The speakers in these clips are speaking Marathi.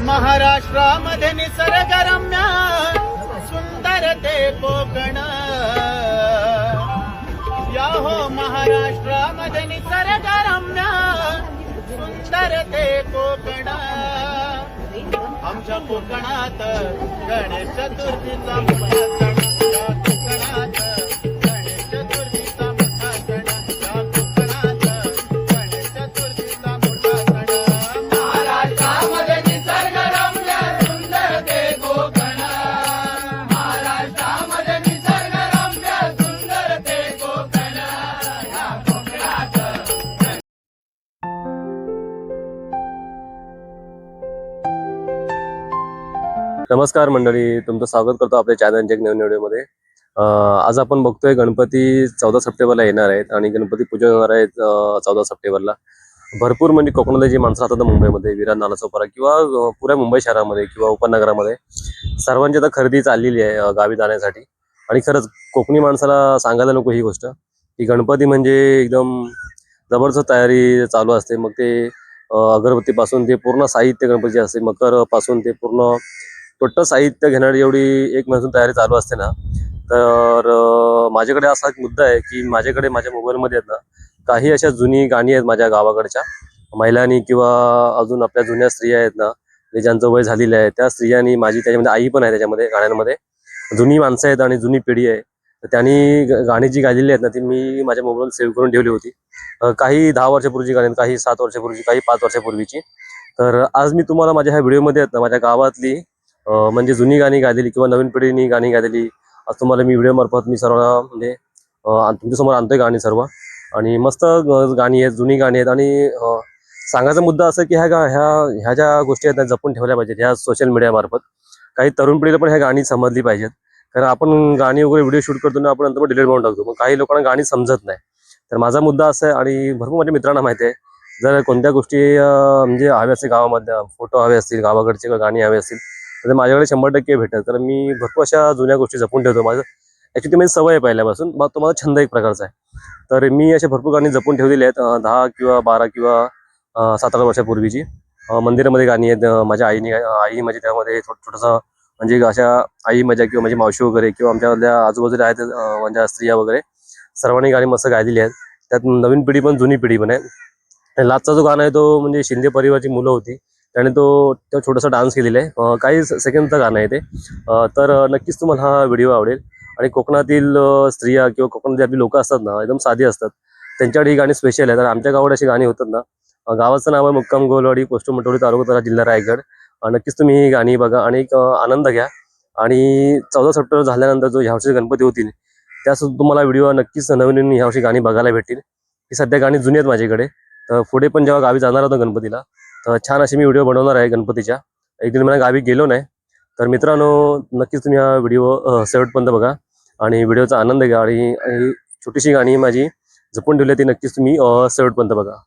महाराष्ट्रामध्ये निसर्गरम्य सुंदर ते कोकण, या हो महाराष्ट्रामध्ये निसर्गरम्य सुंदर ते कोकण। आमच्या कोकणात गणेश चतुर्थीचा मोठा सण, या कोकणात गणेश चतुर्थीचा मोठा सण, या कोकणात गणेश चतुर्थीचा मोठा सण। महाराष्ट्रामध्ये निसर्गरम्य सुंदर ते कोकण, महाराष्ट्रामध्ये निसर्गरम्य सुंदर ते कोकण, या कोकणात। नमस्कार मंडळी, तुमचं स्वागत करतो आपल्या चॅनलच्या एक नवीन व्हिडिओमध्ये। आज आपण बघतोय गणपती 14 सप्टेंबरला येणार आहेत आणि गणपती पूजन होणार आहेत 14 सप्टेंबरला। भरपूर म्हणजे कोकणातले जी माणसं राहतात मुंबईमध्ये, विरार, नालासोपारा किंवा पुऱ्या मुंबई शहरामध्ये किंवा उपनगरामध्ये, सर्वांची आता खरेदी चाललेली आहे गावी जाण्यासाठी। आणि खरंच कोकणी माणसाला सांगायला नको ही गोष्ट की गणपती म्हणजे एकदम जबरदस्त तयारी चालू असते। मग ते अगरबत्तीपासून ते पूर्ण साहित्य गणपतीचे असते, मकर पासून ते पूर्ण टोटल साहित्य घेणारी एवढी एक महिन्यातून तयारी चालू असते ना। तर माझ्याकडे असा एक मुद्दा आहे की माझ्याकडे माझ्या मोबाईलमध्ये आहेत ना काही अशा जुनी गाणी आहेत माझ्या गावाकडच्या महिलांनी किंवा अजून आपल्या जुन्या स्त्रिया आहेत ना, ज्यांचं वय झालेलं आहे, त्या स्त्रियांनी, माझी त्याच्यामध्ये आई पण आहे त्याच्यामध्ये गाण्यांमध्ये, जुनी माणसं आहेत आणि जुनी पिढी आहे, तर त्यांनी गाणी जी गायलेली आहेत ना ती मी माझ्या मोबाईलवर सेव्ह करून ठेवली होती। काही 10 वर्षापूर्वीची गाणी, काही 7 वर्षापूर्वीची, काही 5 वर्षापूर्वीची। तर आज मी तुम्हाला माझ्या ह्या व्हिडिओमध्ये आहेत ना माझ्या गावातली म्हणजे जुनी गाणी गायलेली किंवा नवीन पिढीने गाणी गायलेली आज तुम्हाला मी व्हिडिओ मार्फत मी सर्व म्हणजे तुमच्यासमोर आणतोय गाणी सर्व। आणि मस्त गाणी आहेत, जुनी गाणी आहेत। आणि सांगायचा मुद्दा असं की ह्या ज्या गोष्टी आहेत त्या जपून ठेवल्या पाहिजेत ह्या सोशल मीडिया मार्फत। काही तरुण पिढीला पण ह्या गाणी समजली पाहिजेत, कारण आपण गाणी वगैरे व्हिडिओ शूट करतो ना, आपण नंतर डिलीट करून टाकतो, मग काही लोकांना गाणी समजत नाही। तर माझा मुद्दा असा आहे, आणि भरपूर माझ्या मित्रांना माहिती आहे, जर कोणत्या गोष्टी म्हणजे हव्या असतील गावामध्ये, फोटो हवे असतील, गावाकडचे गाणी हवे असतील, तर माझ्याकडे 100% भेटत। तर मी भरपूर अशा जुन्या गोष्टी जपून ठेवतो। माझं ॲक्च्युली माझी सवय आहे पहिल्यापासून, मग तो माझा छंद एक प्रकारचा आहे। तर मी अशा भरपूर गाणी जपून ठेवलेली आहेत 10 किंवा 12 किंवा 17 वर्षापूर्वीची। मंदिरामध्ये गाणी आहेत माझ्या आई म्हणजे त्यामध्ये छोटंसं म्हणजे अशा आई माझ्या किंवा माझी मावशी वगैरे किंवा आमच्या आजूबाजूला आहेत माझ्या स्त्रिया वगैरे, सर्वांनी गाणी मस्त गायलेली आहेत। त्यात नवीन पिढी पण जुनी पिढी पण आहे। लास्टचा जो गाणं आहे तो म्हणजे शिंदे परिवारची मुलं होती, त्याने तो छोटासा डान्स केलेला आहे, काही सेकंडचं गाणं आहे ते। तर नक्कीच तुम्हाला हा व्हिडिओ आवडेल। आणि कोकणातील स्त्रिया किंवा कोकणातील आपली लोक असतात ना, एकदम साधी असतात, त्यांच्याकडे ही गाणी स्पेशल आहे। तर आमच्या गावाकडे अशी गाणी होतात ना, गावाचं नाव आहे मुक्काम गोलवाडी, पोस्ट मटोली, तालुका तळा, जिल्हा रायगड। नक्कीच तुम्ही ही गाणी बघा आणि एक आनंद घ्या। आणि 14 सप्टेंबर झाल्यानंतर जो ह्यावर्षी गणपती होतील त्यासुद्धा तुम्हाला व्हिडिओ नक्कीच नवीन ह्यावर्षी गाणी बघायला भेटतील। ही सध्या गाणी जुनी आहेत माझ्याकडे, तर पुढे पण जेव्हा गावी जाणार होतो गणपतीला, तर छान अशी मी व्हिडिओ बनवणार आहे गणपतीच्या। एक दिन मला गावी गेलो नाही, तर मित्रांनो नक्कीच तुम्ही हा व्हिडिओ शेवटपर्यंत बघा आणि व्हिडिओचा आनंद घ्या। आणि छोटीशी गाणी माझी जपून ठेवली ती नक्कीच तुम्ही शेवटपर्यंत बघा।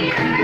Thank you.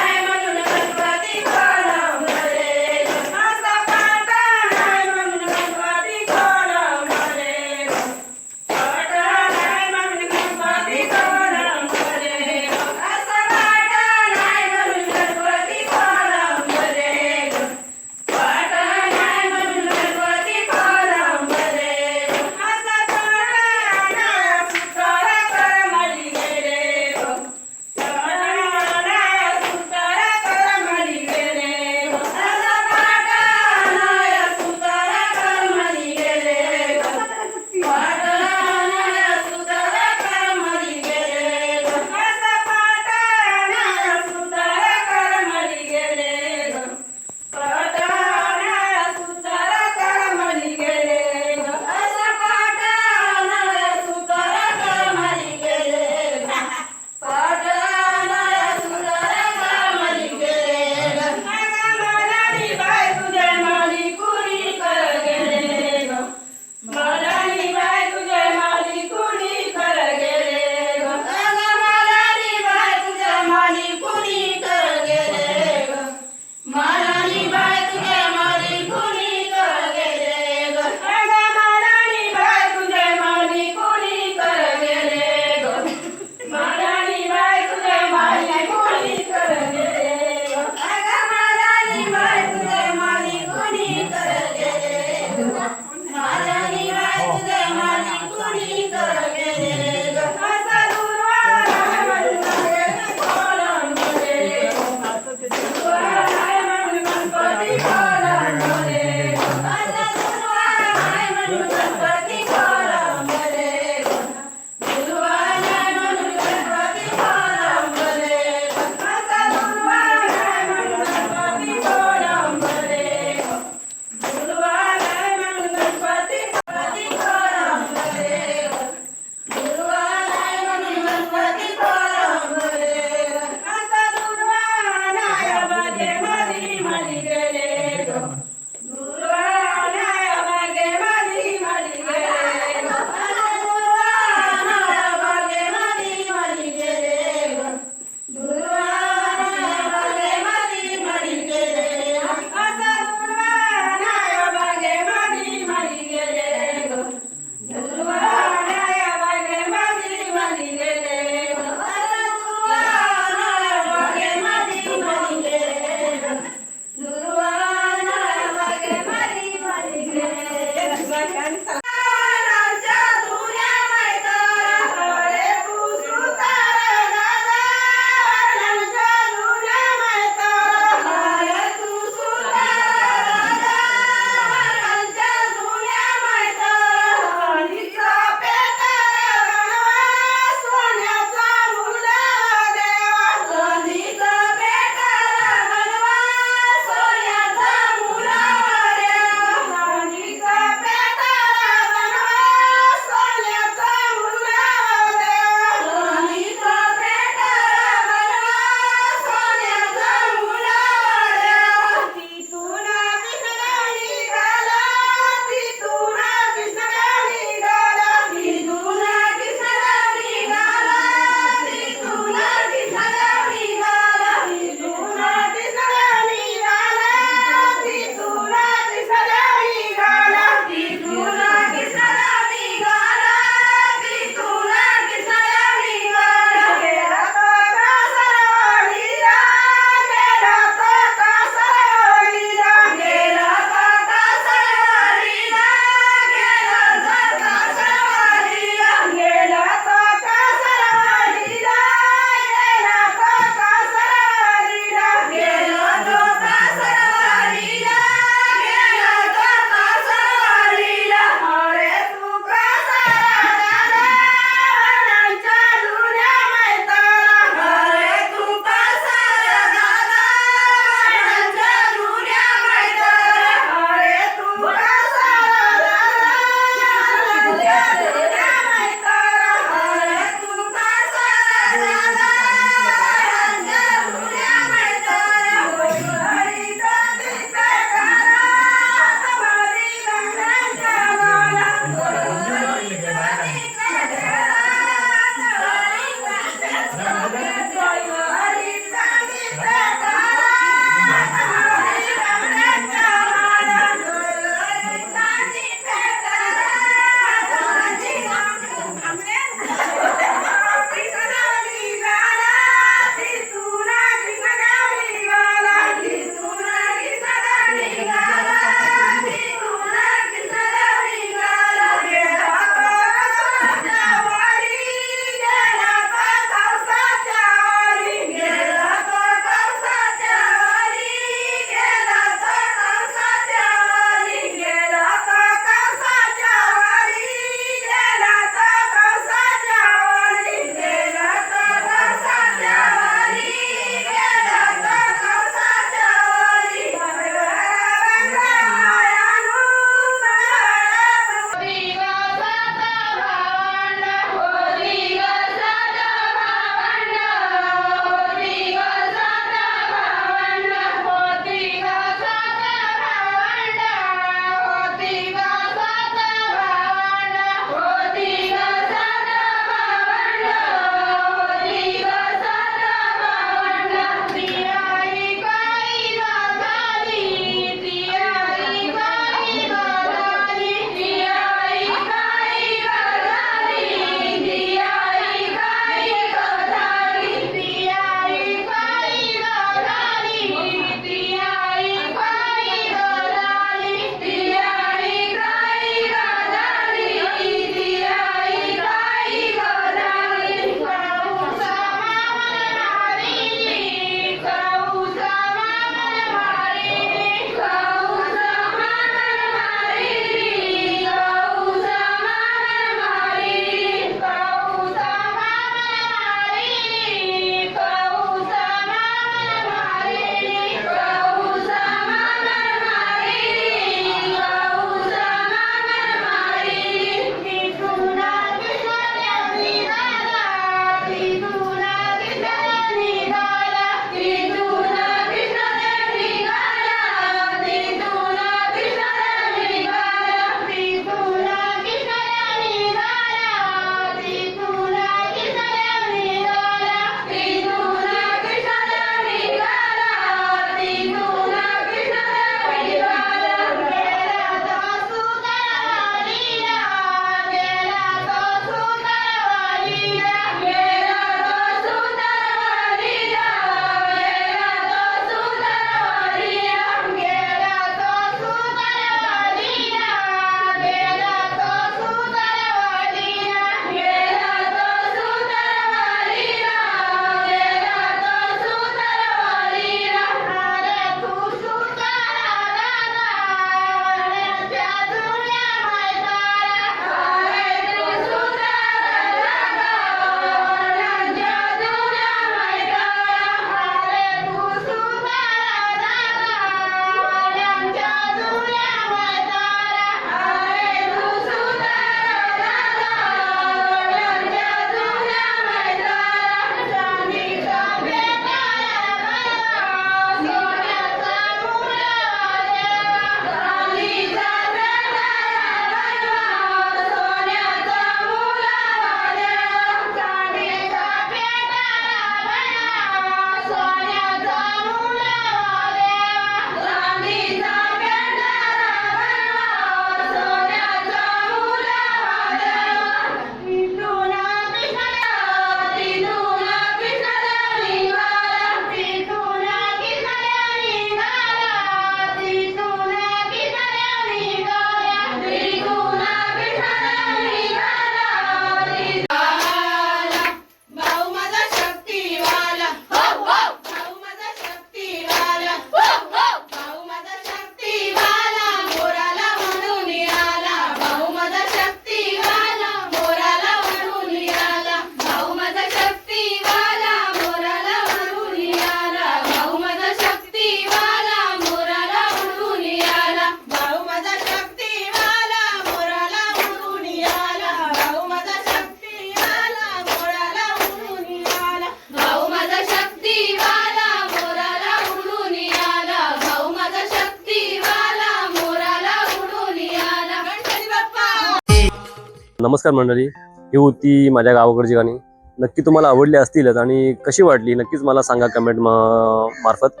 नमस्कार मंडळी, ही होती माझ्या गावाकडची गाणी. नक्की तुम्हाला आवडली असतीलच आणि कशी वाटली नक्कीच मला सांगा कमेंट मार्फत.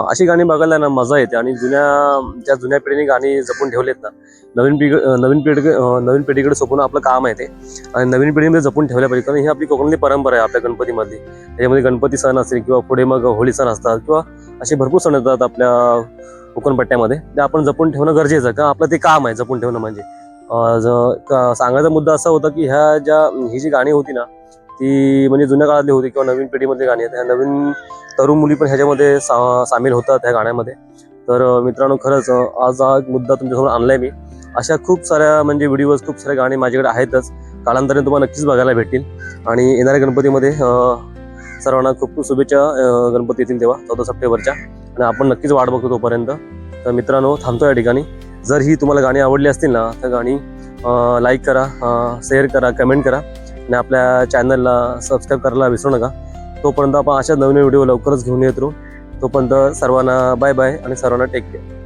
अशी गाणी बघायला ना मजा येते आणि ज्या जुन्या पिढीने गाणी जपून ठेवलेत ना, नवीन पिढीकडे सोपवणं आपलं काम आहे ते. आणि नवीन पिढीमध्ये जपून ठेवल्या पाहिजे, कारण ही आपली कोकणातली परंपरा आहे आपल्या गणपतीमधली. त्याच्यामध्ये गणपती सण असेल किंवा पुढे मग होळी सण असतात किंवा असे भरपूर सण येतात आपल्या कोकणपट्ट्यामध्ये, ते आपण जपून ठेवणं गरजेचं आहे, कारण आपलं ते काम आहे जपून ठेवणं. म्हणजे सांगायचा मुद्दा असा होता की ही जी गाणी होती ना, ती म्हणजे जुन्या काळातली होती किंवा नवीन पिढीमधली गाणी आहेत. ह्या नवीन तरुण मुली पण ह्याच्यामध्ये सामील होतात ह्या गाण्यामध्ये. तर मित्रांनो, खरंच आज हा मुद्दा तुमच्यासमोर आणलाय मी. अशा खूप साऱ्या म्हणजे व्हिडिओज, खूप सारे गाणी माझ्याकडे आहेतच. कालांतराने तुम्हाला नक्कीच बघायला भेटतील. आणि येणाऱ्या गणपतीमध्ये सर्वांना खूप खूप शुभेच्छा. गणपती येतील तेव्हा 14 सप्टेंबरच्या, आणि आपण नक्कीच वाट बघतो तोपर्यंत. तर मित्रांनो, थांबतो या ठिकाणी. जर ही तुम्हाला गाणी आवडली असतील ना, तर गाणी लाईक करा, शेअर करा, कमेंट करा आणि आपल्या चॅनलला सबस्क्राईब करायला विसरू नका. तोपर्यंत आपण अशा नवीन व्हिडिओ लवकरच घेऊन येत राहू. तोपर्यंत सर्वांना बाय बाय आणि सर्वांना टेक केअर.